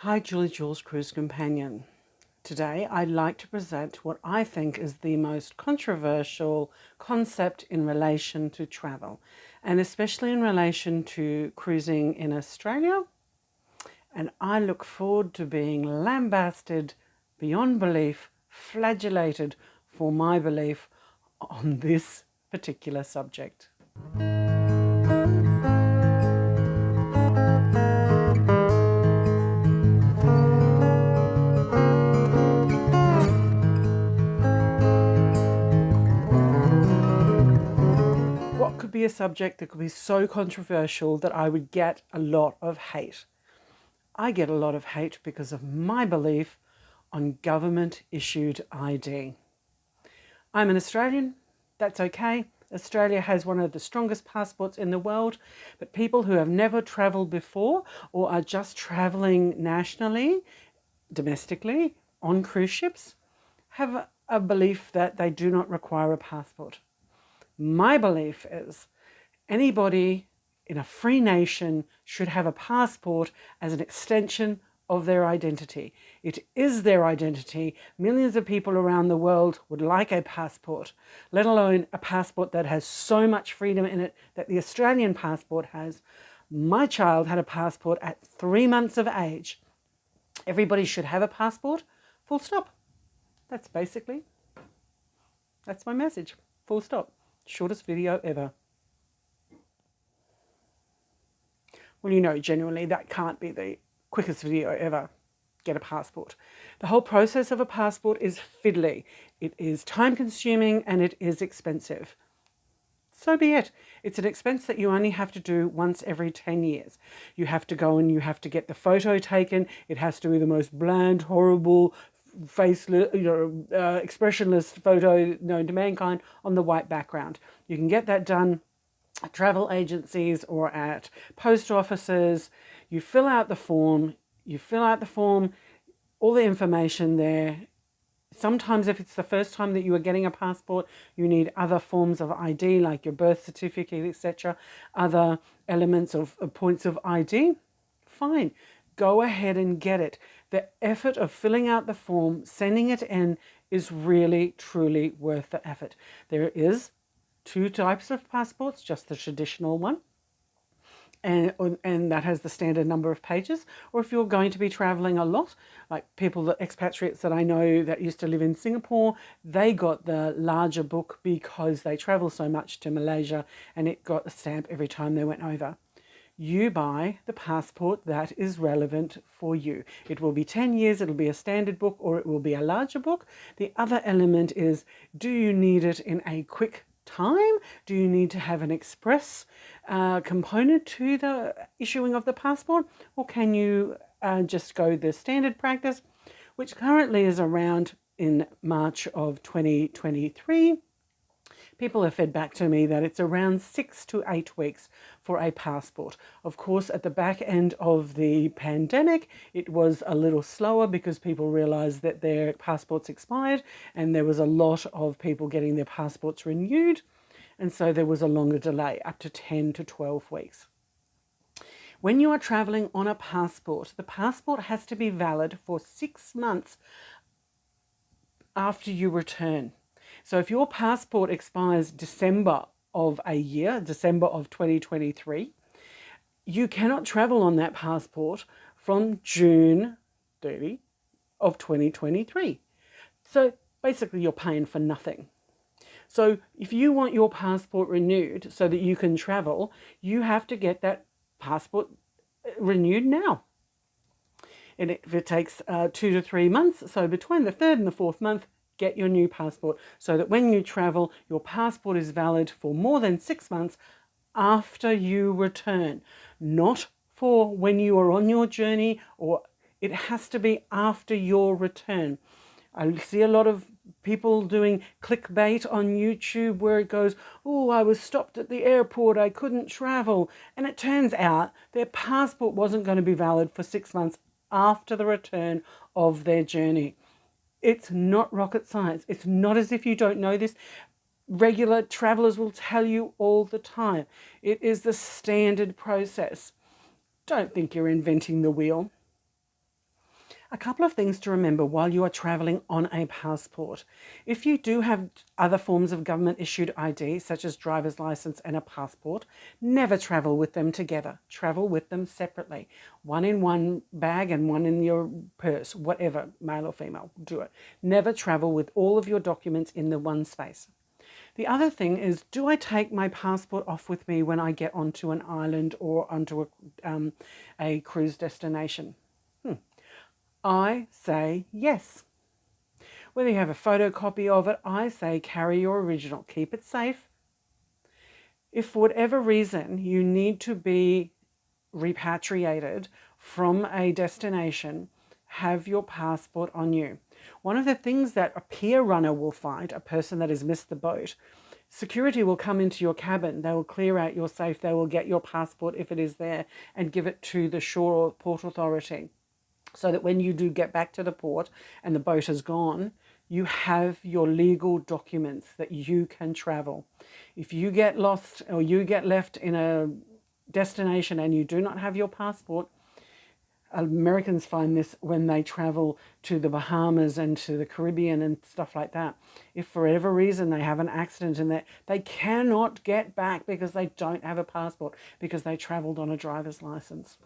Hi, Julie Jules, Cruise Companion. Today, I'd like to present what I think is the most controversial concept in relation to travel, and especially in relation to cruising in Australia. And I look forward to being lambasted beyond belief, flagellated for my belief on this particular subject. What could be a subject that could be so controversial that I would get a lot of hate? I get a lot of hate because of my belief on government issued ID. I'm an Australian, that's okay. Australia has one of the strongest passports in the world, but people who have never travelled before or are just travelling nationally, domestically, on cruise ships, have a belief that they do not require a passport. My belief is anybody in a free nation should have a passport as an extension of their identity. It is their identity. Millions of people around the world would like a passport, let alone a passport that has so much freedom in it that the Australian passport has. My child had a passport at 3 months of age. Everybody should have a passport, full stop. That's my message, full stop. Shortest video ever. Well, genuinely that can't be the quickest video ever. Get a passport. The whole process of a passport is fiddly. It is time consuming and it is expensive. So be it. It's an expense that you only have to do once every 10 years. You have to go and you have to get the photo taken. It has to be the most bland, horrible, faceless, expressionless photo known to mankind on the white background. You can get that done at travel agencies or at post offices. You fill out the form, all the information there. Sometimes if it's the first time that you are getting a passport, you need other forms of ID like your birth certificate, etc., other elements of points of ID. Fine, go ahead and get it. The effort of filling out the form, sending it in is really, truly worth the effort. There is 2 types of passports, just the traditional one, and that has the standard number of pages. Or if you're going to be traveling a lot, like expatriates that I know that used to live in Singapore, they got the larger book because they travel so much to Malaysia and it got a stamp every time they went over. You buy the passport that is relevant for you. It will be 10 years, it'll be a standard book, or it will be a larger book. The other element is, do you need it in a quick time? Do you need to have an express component to the issuing of the passport? Or can you just go the standard practice, which currently is around in March of 2023? People have fed back to me that it's around 6 to 8 weeks for a passport. Of course, at the back end of the pandemic, it was a little slower because people realized that their passports expired and there was a lot of people getting their passports renewed. And so there was a longer delay, up to 10 to 12 weeks. When you are traveling on a passport, the passport has to be valid for 6 months after you return. So if your passport expires December of a year, December of 2023, you cannot travel on that passport from June 30 of 2023. So basically you're paying for nothing. So if you want your passport renewed so that you can travel, you have to get that passport renewed now. And if it takes 2 to 3 months, so between the 3rd and the 4th month, get your new passport so that when you travel, your passport is valid for more than 6 months after you return, not for when you are on your journey, or it has to be after your return. I see a lot of people doing clickbait on YouTube where it goes, oh, I was stopped at the airport, I couldn't travel. And it turns out their passport wasn't going to be valid for 6 months after the return of their journey. It's not rocket science. It's not as if you don't know this. Regular travelers will tell you all the time. It is the standard process. Don't think you're inventing the wheel. A couple of things to remember while you are traveling on a passport. If you do have other forms of government issued ID, such as driver's license and a passport, never travel with them together. Travel with them separately. One in one bag and one in your purse, whatever, male or female, do it. Never travel with all of your documents in the one space. The other thing is, do I take my passport off with me when I get onto an island or onto a cruise destination? I say yes. Whether you have a photocopy of it, I say carry your original. Keep it safe. If for whatever reason you need to be repatriated from a destination, have your passport on you. One of the things that a pier runner will find, a person that has missed the boat, security will come into your cabin. They will clear out your safe. They will get your passport if it is there and give it to the shore or port authority, so that when you do get back to the port and the boat is gone, you have your legal documents that you can travel. If you get lost or you get left in a destination and you do not have your passport, Americans find this when they travel to the Bahamas and to the Caribbean and stuff like that. If for whatever reason they have an accident and that they cannot get back because they don't have a passport, because they traveled on a driver's license.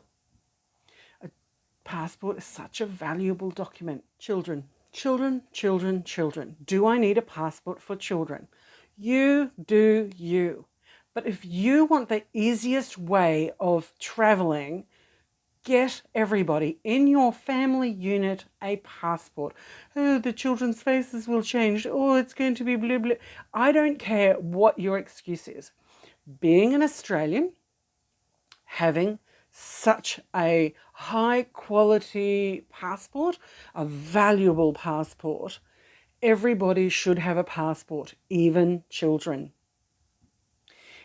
Passport is such a valuable document. Children, children, children, children. Do I need a passport for children? You do you. But if you want the easiest way of traveling, get everybody in your family unit a passport. Oh, the children's faces will change. Oh, it's going to be blah, blah. I don't care what your excuse is. Being an Australian, having such a high quality passport, a valuable passport, everybody should have a passport, even children.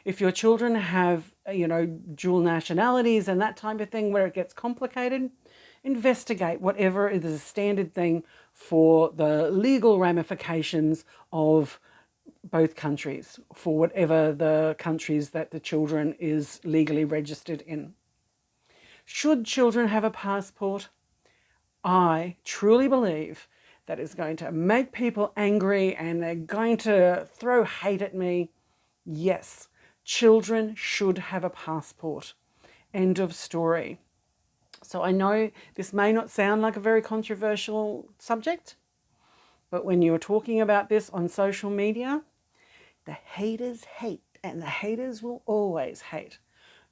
If your children have, dual nationalities and that type of thing where it gets complicated, investigate whatever is a standard thing for the legal ramifications of both countries, for whatever the countries that the children is legally registered in. Should children have a passport? I truly believe that is going to make people angry and they're going to throw hate at me. Yes, children should have a passport. End of story. So I know this may not sound like a very controversial subject, but when you're talking about this on social media, the haters hate and the haters will always hate.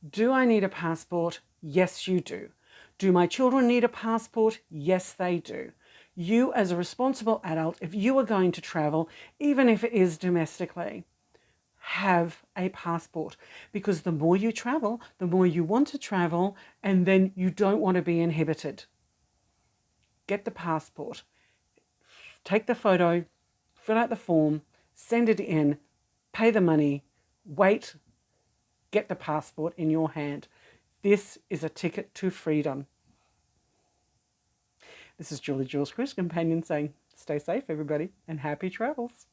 Do I need a passport? Yes, you do. Do my children need a passport? Yes, they do. You, as a responsible adult, if you are going to travel, even if it is domestically, have a passport, because the more you travel, the more you want to travel, and then you don't want to be inhibited. Get the passport. Take the photo, fill out the form, send it in, pay the money, wait, get the passport in your hand. This is a ticket to freedom. This is Julie Jules Cruise Companion saying, stay safe, everybody, and happy travels.